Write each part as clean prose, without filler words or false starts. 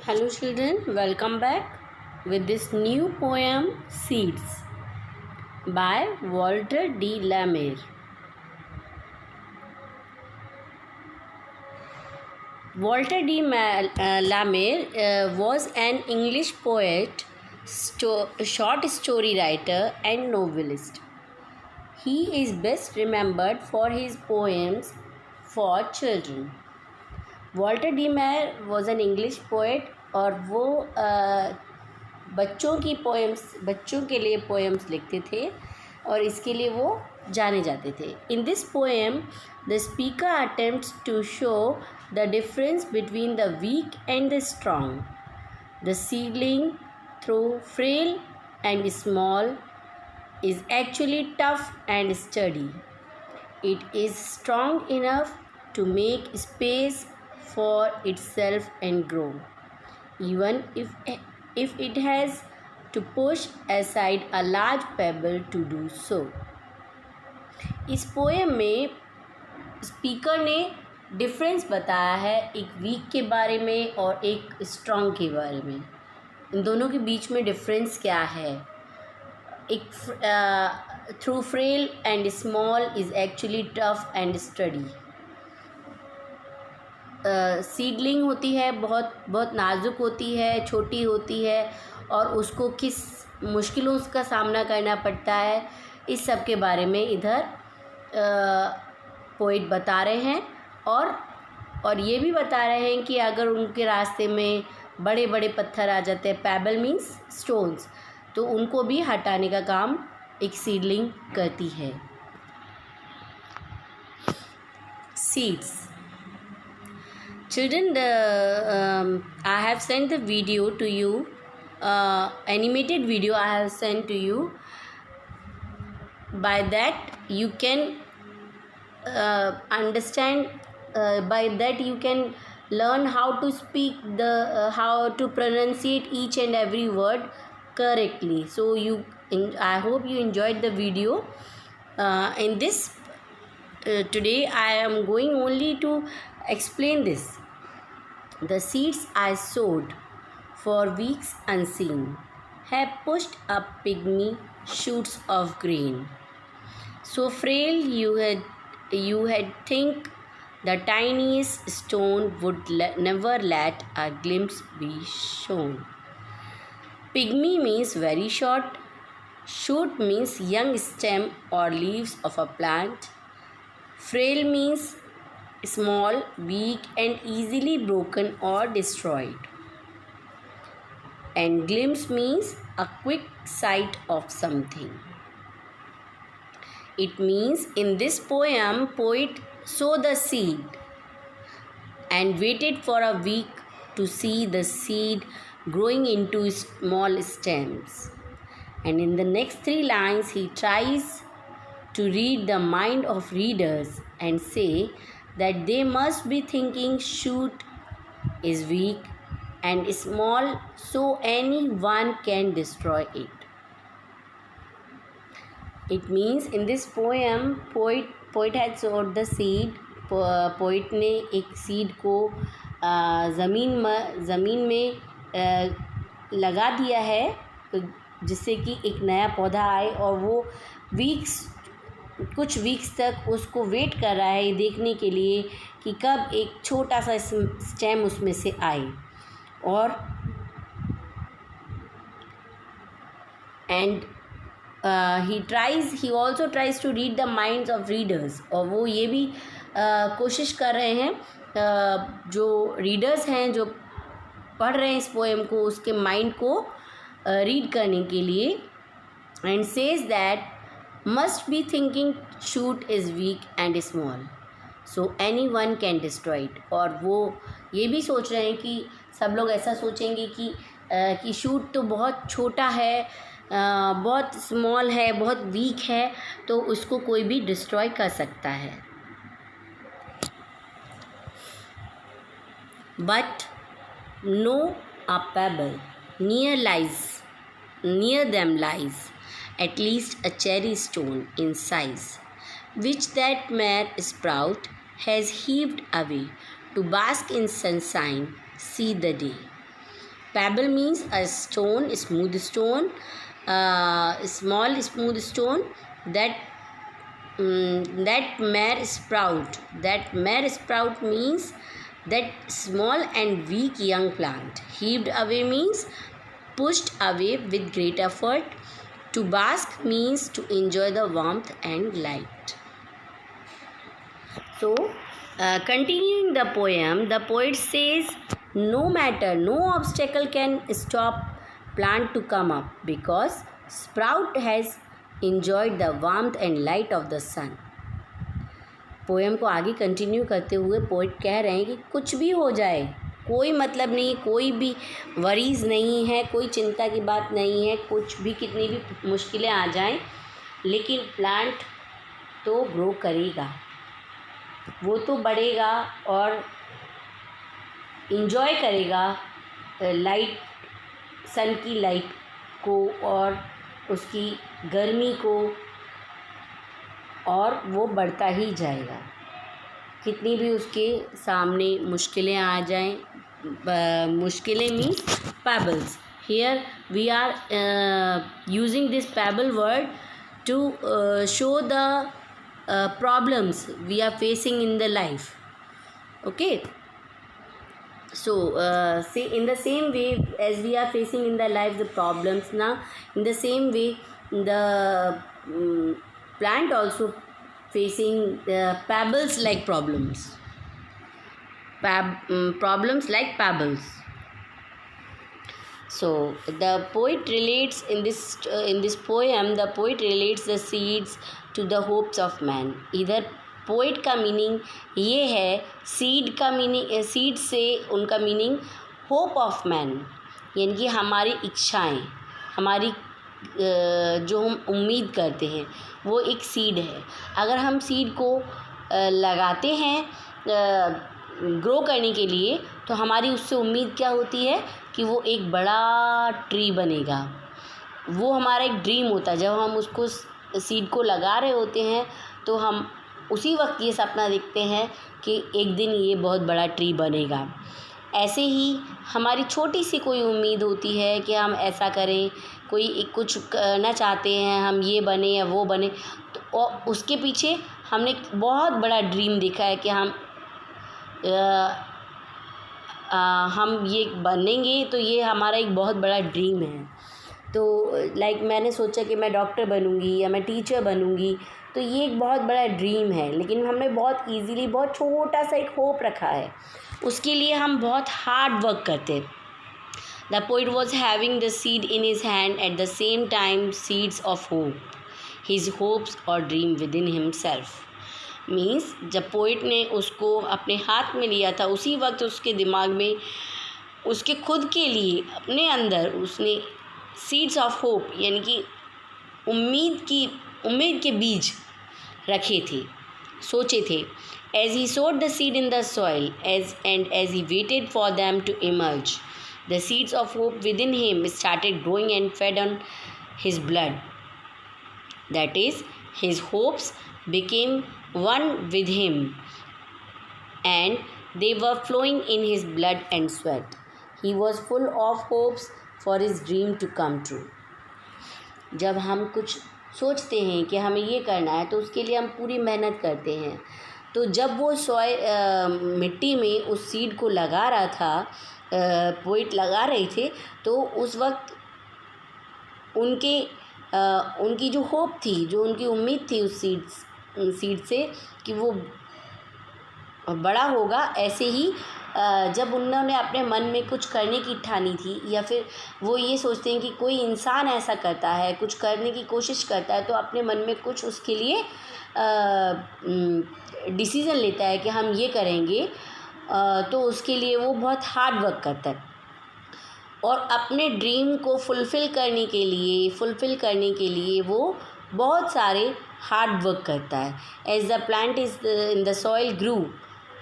Hello children, welcome back with this new poem Seeds by Walter D. Lamere. Walter D. Lamere was an English poet, short story writer and novelist. He is best remembered for his poems for children. Walter D mayor was an English poet और वो बच्चों के लिए poems लिखते थे और इसके लिए वो जाने जाते थे. In this poem the speaker attempts to show the difference between the weak and the strong. The seedling through frail and small is actually tough and sturdy. It is strong enough to make space for itself and grow, even if it has to push aside a large pebble to do so. इस poem में speaker ने difference बताया है एक week के बारे में और एक स्ट्रॉन्ग के बारे में. इन दोनों के बीच में डिफरेंस क्या है. एक through frail and small is actually tough and sturdy. Seedling होती है, बहुत नाजुक होती है, छोटी होती है और उसको किस मुश्किलों का सामना करना पड़ता है, इस सब के बारे में इधर पोइट बता रहे हैं. और ये भी बता रहे हैं कि अगर उनके रास्ते में बड़े बड़े पत्थर आ जाते हैं, पैबल मीन्स स्टोन्स, तो उनको भी हटाने का काम एक सीडलिंग करती है. Seeds. Children, I have sent the video to you, animated video I have sent to you. By that you can understand, by that you can learn how to speak how to pronunciate each and every word correctly. So I hope you enjoyed the video. In this today I am going only to explain this. The seeds I sowed for weeks unseen have pushed up pygmy shoots of grain, so frail you had think the tiniest stone would never let a glimpse be shown. Pygmy means very short. Shoot means young stem or leaves of a plant. Frail means small, weak and easily broken or destroyed. And glimpse means a quick sight of something. It means in this poem, poet sowed the seed and waited for a week to see the seed growing into small stems. And in the next 3 lines, he tries to read the mind of readers and say that they must be thinking shoot is weak and small, so anyone can destroy it. It means in this poem, poet had sowed the seed. Poet ने एक seed को ज़मीन में लगा दिया है जिससे कि एक नया पौधा आए, और वो कुछ वीक्स तक उसको वेट कर रहा है देखने के लिए कि कब एक छोटा सा स्टेम उसमें से आए. और and he also tries to read the minds of readers. और वो ये भी कोशिश कर रहे हैं जो रीडर्स हैं, जो पढ़ रहे हैं इस पोएम को, उसके माइंड को रीड करने के लिए. And says that must be thinking shoot is week and small, so any one can destroy it. और वो ये भी सोच रहे हैं कि सब लोग ऐसा सोचेंगे कि शूट तो बहुत छोटा है, बहुत स्मॉल है, बहुत वीक है, तो उसको कोई भी डिस्ट्रॉय कर सकता है. But no, a pebble near them lies at least a cherry stone in size, which that mere sprout has heaved away to bask in sunshine, see the day. Pebble means a stone, smooth stone, small smooth stone that mere sprout. That mere sprout means that small and weak young plant. Heaved away means pushed away with great effort. To bask means to enjoy the warmth and light. So, continuing the poem, the poet says, no matter, no obstacle can stop plant to come up because sprout has enjoyed the warmth and light of the sun. Poem को आगे continue करते हुए poet कह रहे हैं कि कुछ भी हो जाए, कोई मतलब नहीं, कोई भी वरीज़ नहीं है, कोई चिंता की बात नहीं है, कुछ भी कितनी भी मुश्किलें आ जाएं, लेकिन प्लांट तो ग्रो करेगा, वो तो बढ़ेगा और इन्जॉय करेगा लाइट, सन की लाइट को और उसकी गर्मी को, और वो बढ़ता ही जाएगा कितनी भी उसके सामने मुश्किलें आ जाएं। मुश्किलें means pebbles. Here we are using this pebble word to show the problems we are facing in the life. Okay, so say in the same way as we are facing in the life the problems, now in the same way the plant also facing pebbles like problems, problems like pebbles. So the poet relates in this poem, the poet relates the seeds to the hopes of man. इधर poet का meaning ये है, seed का meaning, seed से उनका meaning hope of man, यानी कि हमारी इच्छाएं, हमारी जो हम उम्मीद करते हैं वो एक सीड है। अगर हम सीड को लगाते हैं ग्रो करने के लिए, तो हमारी उससे उम्मीद क्या होती है कि वो एक बड़ा ट्री बनेगा। वो हमारा एक ड्रीम होता है। जब हम उसको सीड को लगा रहे होते हैं तो हम उसी वक्त ये सपना देखते हैं कि एक दिन ये बहुत बड़ा ट्री बनेगा। ऐसे ही हमारी छोटी सी कोई उम्मीद होती है कि हम ऐसा करें, कोई कुछ करना चाहते हैं, हम ये बने या वो बने, तो उसके पीछे हमने एक बहुत बड़ा ड्रीम देखा है कि हम ये बनेंगे, तो ये हमारा एक बहुत बड़ा ड्रीम है। तो लाइक मैंने सोचा कि मैं डॉक्टर बनूंगी या मैं टीचर बनूंगी, तो ये एक बहुत बड़ा ड्रीम है, लेकिन हमने बहुत इजीली बहुत छोटा सा एक होप रखा है, उसके लिए हम बहुत हार्ड वर्क करते हैं। The poet was having the seed in his hand at the same time seeds of hope, his hopes और dream within himself. Means जब पोइट ने उसको अपने हाथ में लिया था, उसी वक्त उसके दिमाग में उसके खुद के लिए अपने अंदर उसने सीड्स ऑफ होप यानी कि उम्मीद के बीज रखे थे, सोचे थे। As he sowed the seed in the soil as he waited for them to emerge, the seeds of hope within him started growing and fed on his blood, that is his hopes became one with him and they were flowing in his blood and sweat. He was full of hopes for his dream to come true. जब हम कुछ सोचते हैं कि हमें ये करना है, तो उसके लिए हम पूरी मेहनत करते हैं। तो जब वो मिट्टी में उस सीड को लगा रहा था, पोइट लगा रहे थे, तो उस वक्त उनकी जो होप थी, जो उनकी उम्मीद थी उस सीड से कि वो बड़ा होगा, ऐसे ही जब उन्होंने अपने मन में कुछ करने की ठानी थी, या फिर वो ये सोचते हैं कि कोई इंसान ऐसा करता है, कुछ करने की कोशिश करता है, तो अपने मन में कुछ उसके लिए डिसीज़न लेता है कि हम ये करेंगे, तो उसके लिए वो बहुत हार्ड वर्क करता है और अपने ड्रीम को फुलफ़िल करने के लिए वो बहुत सारे हार्ड वर्क करता है। As the plant is in the soil grew,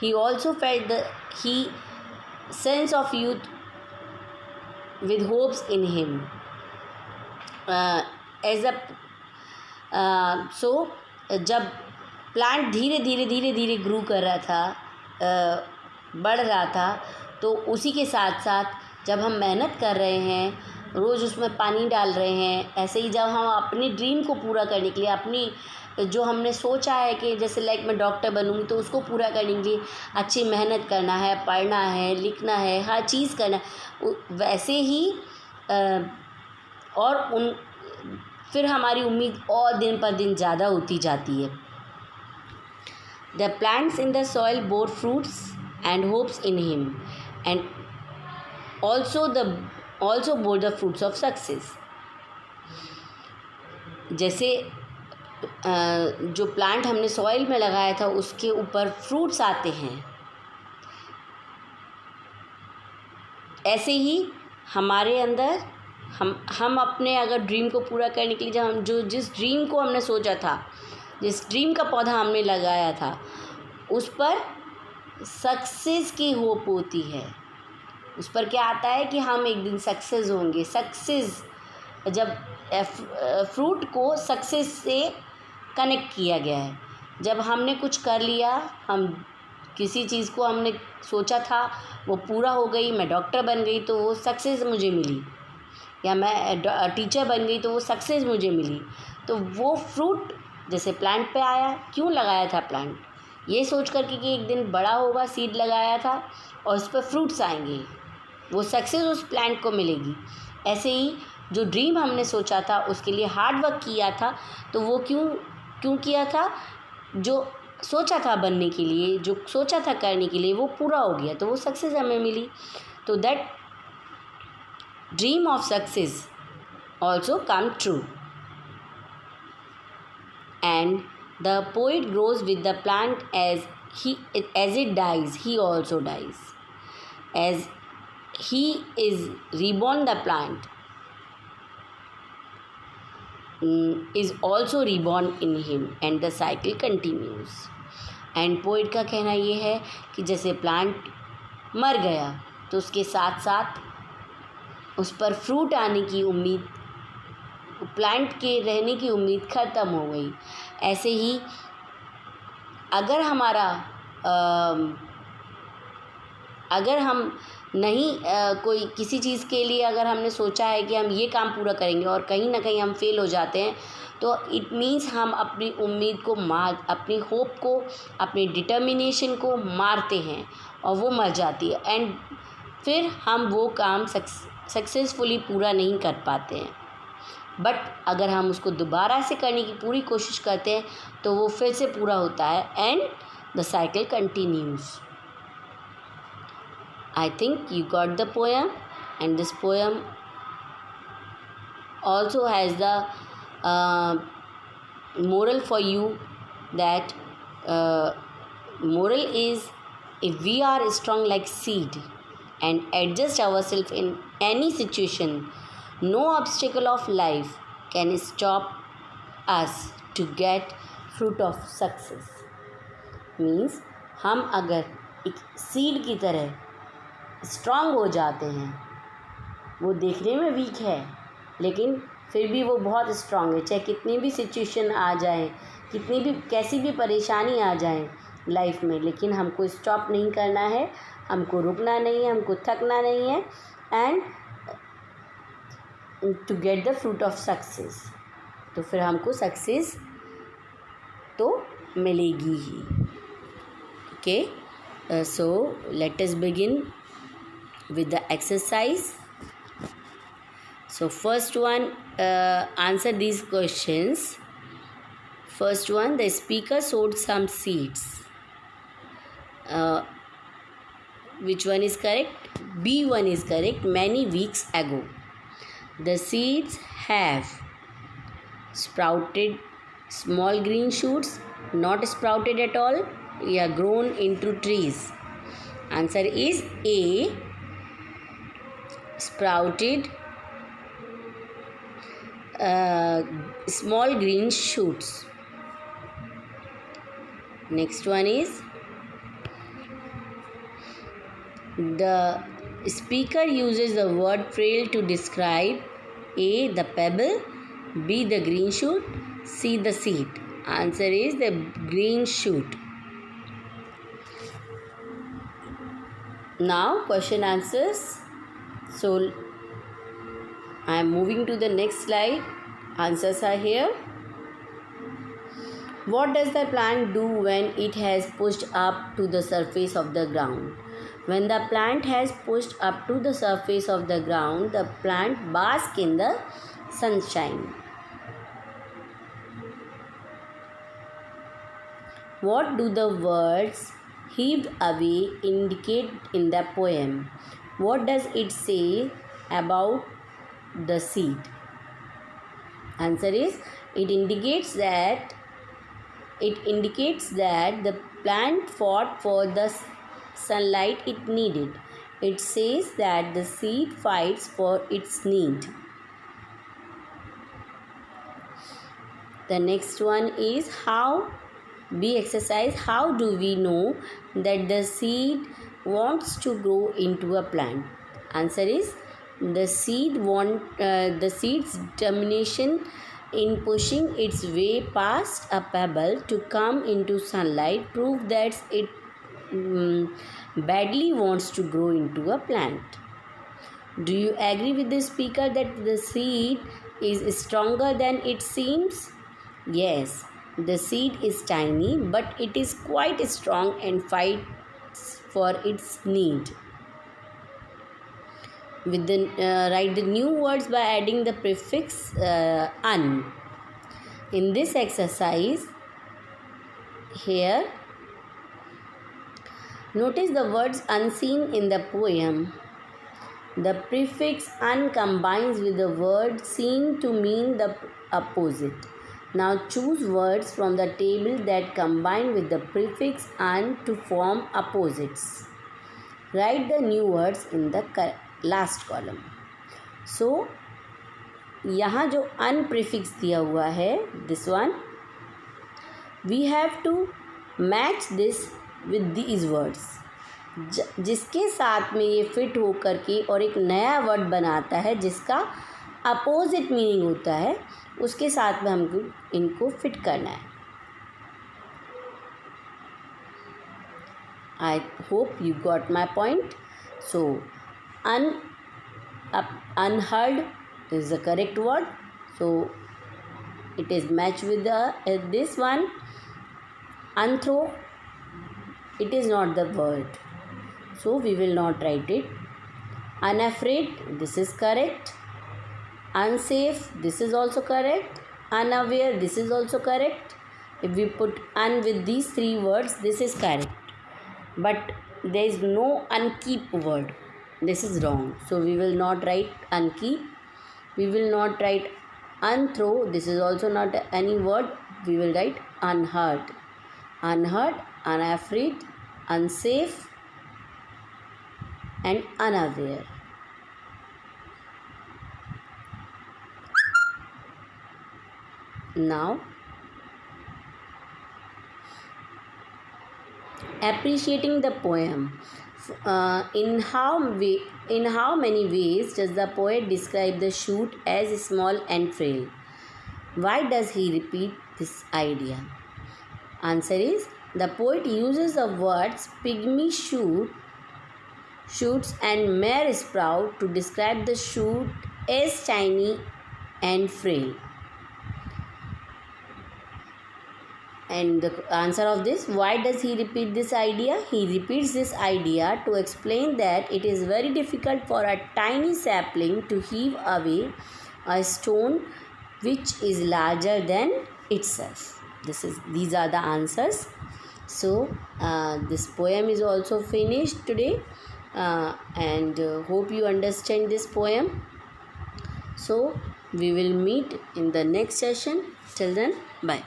he also felt he sense of youth with hopes in him. So जब प्लांट धीरे धीरे ग्रू कर रहा था, बढ़ रहा था, तो उसी के साथ साथ जब हम मेहनत कर रहे हैं, रोज़ उसमें पानी डाल रहे हैं, ऐसे ही जब हम अपनी ड्रीम को पूरा करने के लिए, अपनी जो हमने सोचा है कि जैसे लाइक मैं डॉक्टर बनूँगी, तो उसको पूरा करने के लिए अच्छी मेहनत करना है, पढ़ना है, लिखना है, हर चीज़ करना है, वैसे ही और उन फिर हमारी उम्मीद और दिन पर दिन ज़्यादा होती जाती है। The plants in the soil bore fruits and hopes in him, and also bore the fruits of success. जैसे जो प्लांट हमने सॉइल में लगाया था उसके ऊपर फ्रूट्स आते हैं, ऐसे ही हमारे अंदर हम अपने अगर ड्रीम को पूरा करने के लिए जब हम जिस ड्रीम को हमने सोचा था, जिस ड्रीम का पौधा हमने लगाया था, उस पर सक्सेस की होप होती है। उस पर क्या आता है कि हम एक दिन सक्सेस होंगे। सक्सेस जब फ्रूट को सक्सेस से कनेक्ट किया गया है। जब हमने कुछ कर लिया, हम किसी चीज़ को हमने सोचा था वो पूरा हो गई, मैं डॉक्टर बन गई तो वो सक्सेस मुझे मिली, या मैं टीचर बन गई तो वो सक्सेस मुझे मिली। तो वो फ्रूट जैसे प्लांट पे आया, क्यों लगाया था प्लांट? ये सोच कर कि एक दिन बड़ा होगा, सीड लगाया था और उस पर फ्रूट्स आएंगे, वो सक्सेस उस प्लांट को मिलेगी। ऐसे ही जो ड्रीम हमने सोचा था, उसके लिए हार्ड वर्क किया था, तो वो क्यों किया था? जो सोचा था बनने के लिए, जो सोचा था करने के लिए, वो पूरा हो गया, तो वो सक्सेस हमें मिली। तो that dream of success also come true, and the poet grows with the plant as it dies, he also dies. As he is reborn, the plant is also reborn in him, and the cycle continues. And poet का कहना ये है कि जैसे plant मर गया तो उसके साथ साथ उस पर फ्रूट आने की उम्मीद, प्लांट के रहने की उम्मीद ख़त्म हो गई। ऐसे ही अगर हम नहीं कोई किसी चीज़ के लिए अगर हमने सोचा है कि हम ये काम पूरा करेंगे और कहीं ना कहीं हम फेल हो जाते हैं, तो इट मीन्स हम अपनी उम्मीद को अपनी होप को, अपनी डिटर्मिनेशन को मारते हैं और वो मर जाती है, एंड फिर हम वो काम सक्सेसफुली पूरा नहीं कर पाते हैं। बट अगर हम उसको दोबारा से करने की पूरी कोशिश करते हैं तो वो फिर से पूरा होता है, and the cycle continues. I think you got the poem, and this poem also has the moral for you, that moral is, if we are strong like seed and adjust ourselves in any situation, no obstacle of life can stop us to get fruit of success. Means हम अगर एक seed की तरह strong हो जाते हैं, वो देखने में वीक है लेकिन फिर भी वो बहुत स्ट्रांग है, चाहे कितनी भी सिचुएशन आ जाए, कितनी भी कैसी भी परेशानी आ जाए लाइफ में, लेकिन हमको स्टॉप नहीं करना है, हमको रुकना नहीं है, हमको थकना नहीं है, and to get the fruit of success. तो फिर हमको सक्सेस तो मिलेगी ही। Okay, so let us begin with the exercise. So first one, answer these questions. First one, the speaker sowed some seeds. Which one is correct? B one is correct. Many weeks ago, the seeds have sprouted small green shoots, not sprouted at all, they are grown into trees. Answer is A, sprouted small green shoots. Next one is, the speaker uses the word frail to describe A, the pebble, B, the green shoot, C, the seed. Answer is the green shoot. Now question answers. So I am moving to the next slide. Answers are here. What does the plant do when it has pushed up to the surface of the ground? When the plant has pushed up to the surface of the ground, the plant basks in the sunshine. What do the words heaved away indicate in the poem? What does it say about the seed? Answer is it indicates that the plant fought for the sunlight it needed. It says that the seed fights for its need. The next one is how how do we know that the seed wants to grow into a plant? Answer is the seed's determination in pushing its way past a pebble to come into sunlight prove that it badly wants to grow into a plant. Do you agree with the speaker that the seed is stronger than it seems? Yes, the seed is tiny, but it is quite strong and fights for its need. Write the new words by adding the prefix un. In this exercise, here, notice the words unseen in the poem. The prefix un combines with the word seen to mean the opposite. Now choose words from the table that combine with the prefix un to form opposites. Write the new words in the last column. So, यहाँ जो un prefix दिया हुआ है, this one, we have to match this with these words. जिसके साथ में ये fit हो करके और एक नया वर्ड बनाता है जिसका अपोजिट मीनिंग होता है, उसके साथ में हमको इनको फिट करना है. I hope you got my point. So, unheard is the correct word. So, it is matched with this one. Unthrow, it is not the word. So, we will not write it. Unafraid, this is correct. Unsafe, this is also correct. Unaware, this is also correct. If we put un with these three words, this is correct. But there is no unkeep word. This is wrong. So we will not write unkeep. We will not write unthrow. This is also not any word. We will write unheard. Unheard, unafraid, unsafe, and unaware. Now, appreciating the poem. In how many ways does the poet describe the shoot as small and frail? Why does he repeat this idea? Answer is the poet uses the words pygmy shoots and mere sprout to describe the shoot as tiny and frail. And the answer of this, why does he repeat this idea? He repeats this idea to explain that it is very difficult for a tiny sapling to heave away a stone which is larger than itself. These are the answers. So this poem is also finished today, and hope you understand this poem. So we will meet in the next session. Till then, bye.